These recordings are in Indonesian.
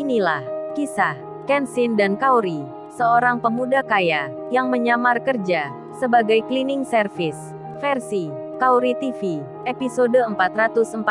Inilah kisah Kenshin dan Kaori, seorang pemuda kaya yang menyamar kerja sebagai cleaning service. Versi Kaori TV, episode 441.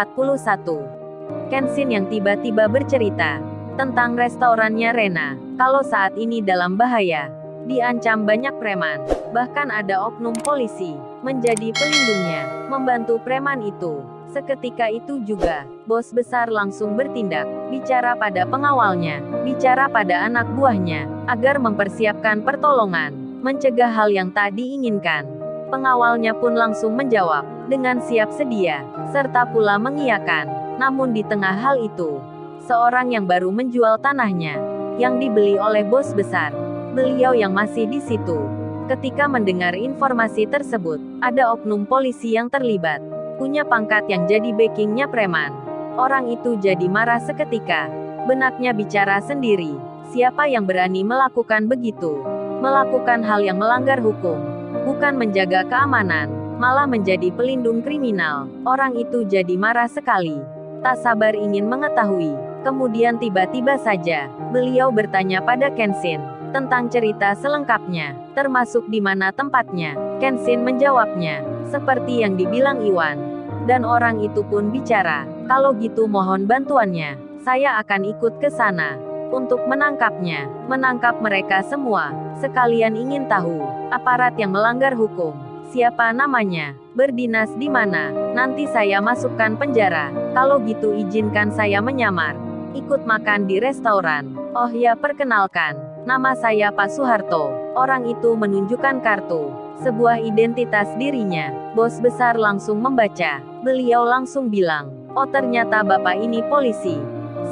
Kenshin yang tiba-tiba bercerita tentang restorannya Rena, kalau saat ini dalam bahaya, diancam banyak preman, bahkan ada oknum polisi menjadi pelindungnya, membantu preman itu. Seketika itu juga, bos besar langsung bertindak, bicara pada pengawalnya, bicara pada anak buahnya, agar mempersiapkan pertolongan, mencegah hal yang tak diinginkan. Pengawalnya pun langsung menjawab, dengan siap sedia, serta pula mengiyakan. Namun di tengah hal itu, seorang yang baru menjual tanahnya, yang dibeli oleh bos besar, beliau yang masih di situ. Ketika mendengar informasi tersebut, ada oknum polisi yang terlibat, punya pangkat yang jadi backingnya preman. Orang itu jadi marah seketika. Benaknya bicara sendiri, siapa yang berani melakukan begitu? Melakukan hal yang melanggar hukum, bukan menjaga keamanan, malah menjadi pelindung kriminal. Orang itu jadi marah sekali, tak sabar ingin mengetahui. Kemudian tiba-tiba saja, beliau bertanya pada Kenshin tentang cerita selengkapnya, termasuk di mana tempatnya. Kenshin menjawabnya, seperti yang dibilang Iwan. Dan orang itu pun bicara, kalau gitu mohon bantuannya, saya akan ikut ke sana untuk menangkapnya, menangkap mereka semua. Sekalian ingin tahu, aparat yang melanggar hukum, siapa namanya, berdinas di mana, nanti saya masukkan penjara. Kalau gitu izinkan saya menyamar, ikut makan di restoran. Oh ya, perkenalkan, nama saya Pak Soeharto. Orang itu menunjukkan kartu, sebuah identitas dirinya. Bos besar langsung membaca. Beliau langsung bilang, oh ternyata bapak ini polisi,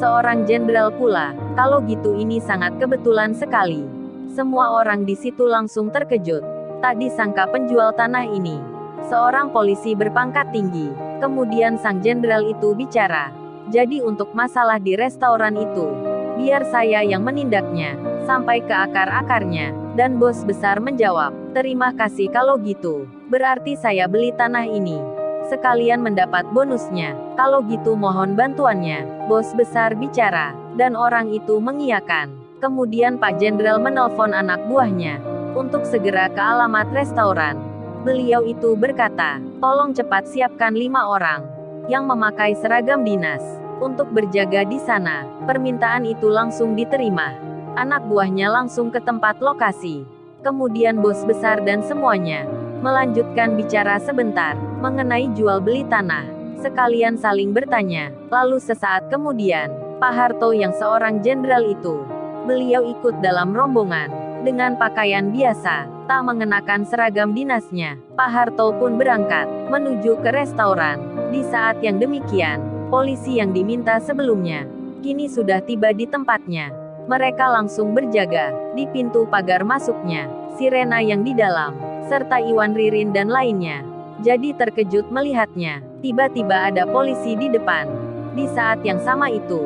seorang jenderal pula. Kalau gitu ini sangat kebetulan sekali. Semua orang di situ langsung terkejut. Tak disangka penjual tanah ini seorang polisi berpangkat tinggi. Kemudian sang jenderal itu bicara, jadi untuk masalah di restoran itu, biar saya yang menindaknya sampai ke akar-akarnya. Dan bos besar menjawab, terima kasih kalau gitu. Berarti saya beli tanah ini sekalian mendapat bonusnya. Kalau gitu mohon bantuannya. Bos besar bicara, dan orang itu mengiyakan. Kemudian Pak Jenderal menelpon anak buahnya untuk segera ke alamat restoran. Beliau itu berkata, tolong cepat siapkan 5 orang yang memakai seragam dinas untuk berjaga di sana. Permintaan itu langsung diterima. Anak buahnya langsung ke tempat lokasi. Kemudian bos besar dan semuanya melanjutkan bicara sebentar mengenai jual beli tanah, sekalian saling bertanya. Lalu sesaat kemudian, Pak Harto yang seorang jenderal itu, beliau ikut dalam rombongan dengan pakaian biasa, tak mengenakan seragam dinasnya. Pak Harto pun berangkat menuju ke restoran. Di saat yang demikian, polisi yang diminta sebelumnya kini sudah tiba di tempatnya. Mereka langsung berjaga di pintu pagar masuknya. Si Rena yang di dalam, serta Iwan, Ririn dan lainnya, jadi terkejut melihatnya. Tiba-tiba ada polisi di depan. Di saat yang sama itu,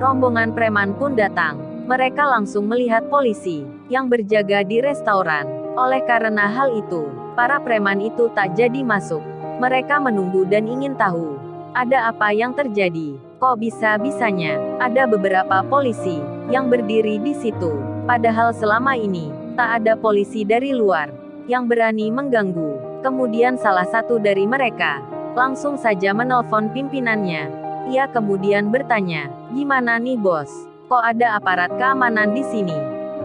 rombongan preman pun datang. Mereka langsung melihat polisi yang berjaga di restoran. Oleh karena hal itu, para preman itu tak jadi masuk. Mereka menunggu dan ingin tahu, ada apa yang terjadi? Kok bisa-bisanya ada beberapa polisi yang berdiri di situ? Padahal selama ini tak ada polisi dari luar yang berani mengganggu. Kemudian salah satu dari mereka langsung saja menelpon pimpinannya. Ia kemudian bertanya, gimana nih bos? Kok ada aparat keamanan di sini?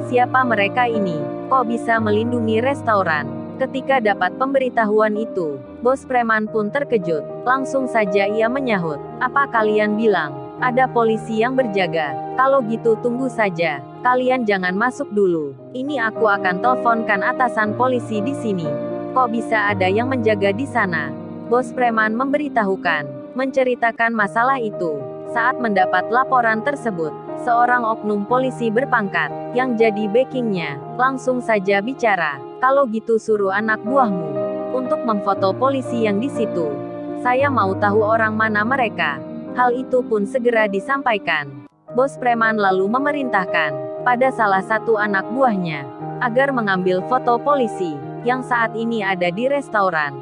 Siapa mereka ini? Kok bisa melindungi restoran? Ketika dapat pemberitahuan itu, bos preman pun terkejut. Langsung saja ia menyahut, apa kalian bilang ada polisi yang berjaga? Kalau gitu tunggu saja. Kalian jangan masuk dulu. Ini aku akan teleponkan atasan polisi di sini. Kok bisa ada yang menjaga di sana? Bos preman memberitahukan, menceritakan masalah itu. Saat mendapat laporan tersebut, seorang oknum polisi berpangkat yang jadi backingnya langsung saja bicara, kalau gitu suruh anak buahmu untuk memfoto polisi yang di situ. Saya mau tahu orang mana mereka. Hal itu pun segera disampaikan. Bos preman lalu memerintahkan pada salah satu anak buahnya agar mengambil foto polisi yang saat ini ada di restoran.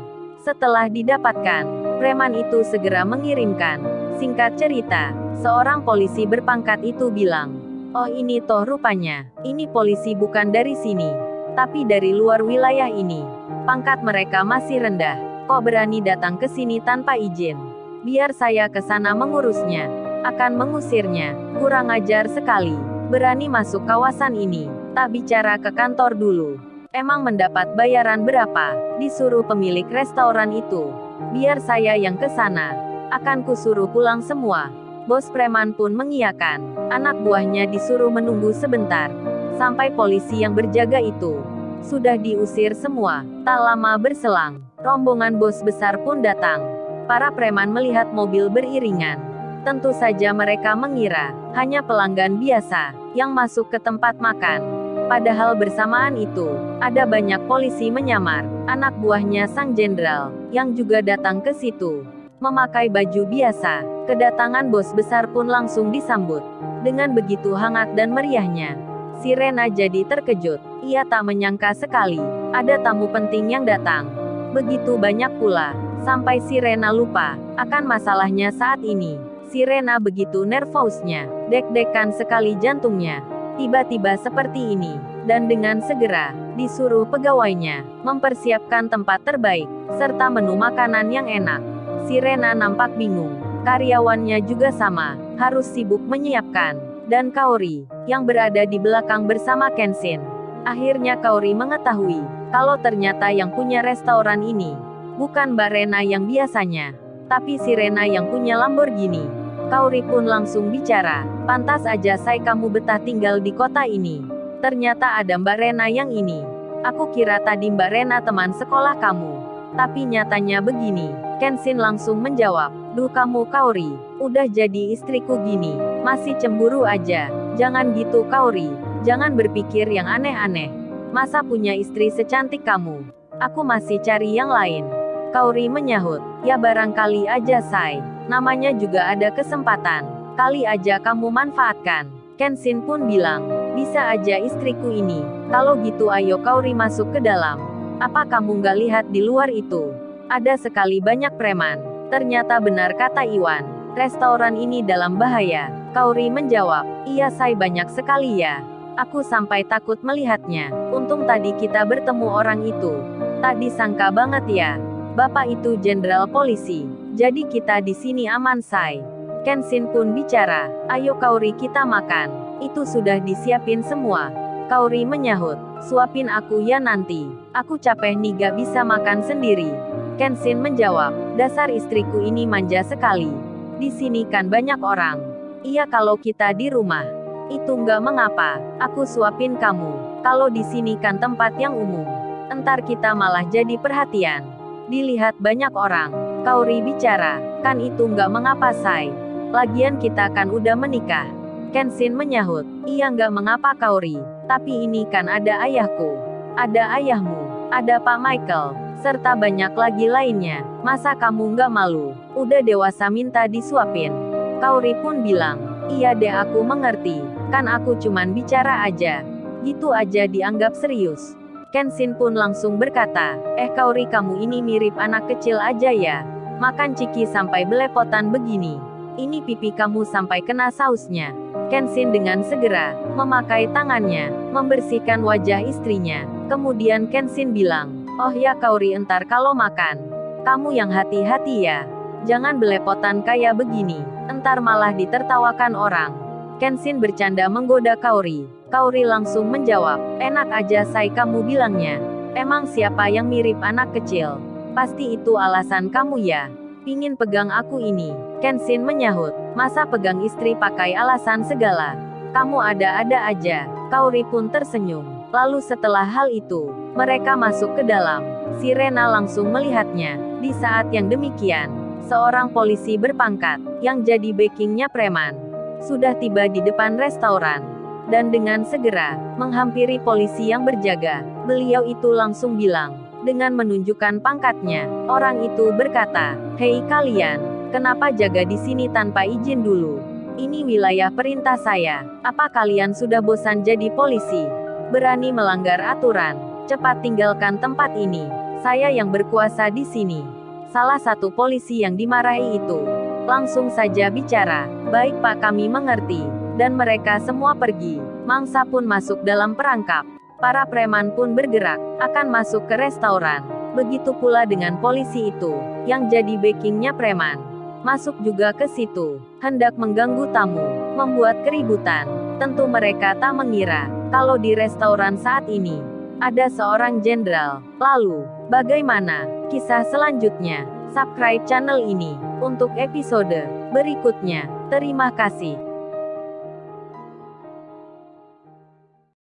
Setelah didapatkan, preman itu segera mengirimkan. Singkat cerita, seorang polisi berpangkat itu bilang, Oh ini toh rupanya. Ini polisi bukan dari sini, tapi dari luar wilayah ini. Pangkat mereka masih rendah. Kok berani datang ke sini tanpa izin? Biar saya ke sana mengurusnya. Akan mengusirnya. Kurang ajar sekali. Berani masuk kawasan ini. Tak bicara ke kantor dulu. Emang mendapat bayaran berapa? Disuruh pemilik restoran itu. Biar saya yang ke sana. Akan kusuruh pulang semua. Bos preman pun mengiyakan. Anak buahnya disuruh menunggu sebentar. Sampai polisi yang berjaga itu sudah diusir semua. Tak lama berselang, rombongan bos besar pun datang. Para preman melihat mobil beriringan. Tentu saja mereka mengira hanya pelanggan biasa yang masuk ke tempat makan. Padahal bersamaan itu, ada banyak polisi menyamar anak buahnya sang jenderal yang juga datang ke situ. Memakai baju biasa, kedatangan bos besar pun langsung disambut dengan begitu hangat dan meriahnya. Sirena jadi terkejut. Ia tak menyangka sekali ada tamu penting yang datang. Begitu banyak pula, sampai Sirena lupa akan masalahnya saat ini. Sirena begitu nervousnya, deg-degan sekali jantungnya. Tiba-tiba seperti ini, dan dengan segera disuruh pegawainya mempersiapkan tempat terbaik serta menu makanan yang enak. Sirena nampak bingung. Karyawannya juga sama, harus sibuk menyiapkan. Dan Kaori, yang berada di belakang bersama Kenshin. Akhirnya Kaori mengetahui, kalau ternyata yang punya restoran ini, bukan Mbak Rena yang biasanya, tapi Sirena yang punya Lamborghini. Kaori pun langsung bicara, pantas aja saya kamu betah tinggal di kota ini. Ternyata ada Mbak Rena yang ini. Aku kira tadi Mbak Rena teman sekolah kamu. Tapi nyatanya begini. Kenshin langsung menjawab, duh kamu Kaori, udah jadi istriku gini, masih cemburu aja. Jangan gitu Kaori, jangan berpikir yang aneh-aneh. Masa punya istri secantik kamu? Aku masih cari yang lain. Kaori menyahut, ya barangkali aja say. Namanya juga ada kesempatan. Kali aja kamu manfaatkan. Kenshin pun bilang, bisa aja istriku ini. Kalau gitu ayo Kaori masuk ke dalam. Apa kamu nggak lihat di luar itu? Ada sekali banyak preman. Ternyata benar kata Iwan. Restoran ini dalam bahaya. Kaori menjawab, iya say banyak sekali ya. Aku sampai takut melihatnya. Untung tadi kita bertemu orang itu. Tak disangka banget ya. Bapak itu jenderal polisi. Jadi kita di sini aman say. Kenshin pun bicara, ayo Kaori kita makan. Itu sudah disiapin semua. Kaori menyahut, suapin aku ya nanti. Aku capek nih gak bisa makan sendiri. Kenshin menjawab, dasar istriku ini manja sekali. Di sini kan banyak orang. Iya kalau kita di rumah. Itu nggak mengapa. Aku suapin kamu. Kalau di sini kan tempat yang umum. Entar kita malah jadi perhatian. Dilihat banyak orang. Kaori bicara, kan itu nggak mengapa say. Lagian kita kan udah menikah. Kenshin menyahut, iya nggak mengapa Kaori. Tapi ini kan ada ayahku. Ada ayahmu. Ada Pak Michael. Serta banyak lagi lainnya. Masa kamu nggak malu? Udah dewasa minta disuapin. Kaori pun bilang, iya deh aku mengerti. Kan aku cuman bicara aja. Gitu aja dianggap serius. Kenshin pun langsung berkata, Kaori kamu ini mirip anak kecil aja ya. Makan ciki sampai belepotan begini. Ini pipi kamu sampai kena sausnya. Kenshin dengan segera memakai tangannya, membersihkan wajah istrinya. Kemudian Kenshin bilang, oh ya Kaori entar kalau makan. Kamu yang hati-hati ya. Jangan belepotan kayak begini. Entar malah ditertawakan orang. Kenshin bercanda menggoda Kaori. Kaori langsung menjawab, enak aja say kamu bilangnya. Emang siapa yang mirip anak kecil? Pasti itu alasan kamu ya. Pingin pegang aku ini. Kenshin menyahut, masa pegang istri pakai alasan segala. Kamu ada-ada aja. Kaori pun tersenyum. Lalu setelah hal itu, mereka masuk ke dalam. Sirena langsung melihatnya. Di saat yang demikian, seorang polisi berpangkat, yang jadi backingnya preman, sudah tiba di depan restoran. Dan dengan segera, menghampiri polisi yang berjaga. Beliau itu langsung bilang, dengan menunjukkan pangkatnya, orang itu berkata, hei kalian, kenapa jaga di sini tanpa izin dulu? Ini wilayah perintah saya. Apa kalian sudah bosan jadi polisi? Berani melanggar aturan? Cepat tinggalkan tempat ini. Saya yang berkuasa di sini. Salah satu polisi yang dimarahi itu langsung saja bicara, baik Pak kami mengerti. dan mereka semua pergi. Mangsa pun masuk dalam perangkap. Para preman pun bergerak, akan masuk ke restoran. Begitu pula dengan polisi itu, yang jadi backingnya preman. Masuk juga ke situ, hendak mengganggu tamu, membuat keributan. Tentu mereka tak mengira, kalau di restoran saat ini, ada seorang jenderal. Lalu, bagaimana kisah selanjutnya? Subscribe channel ini, untuk episode berikutnya. Terima kasih.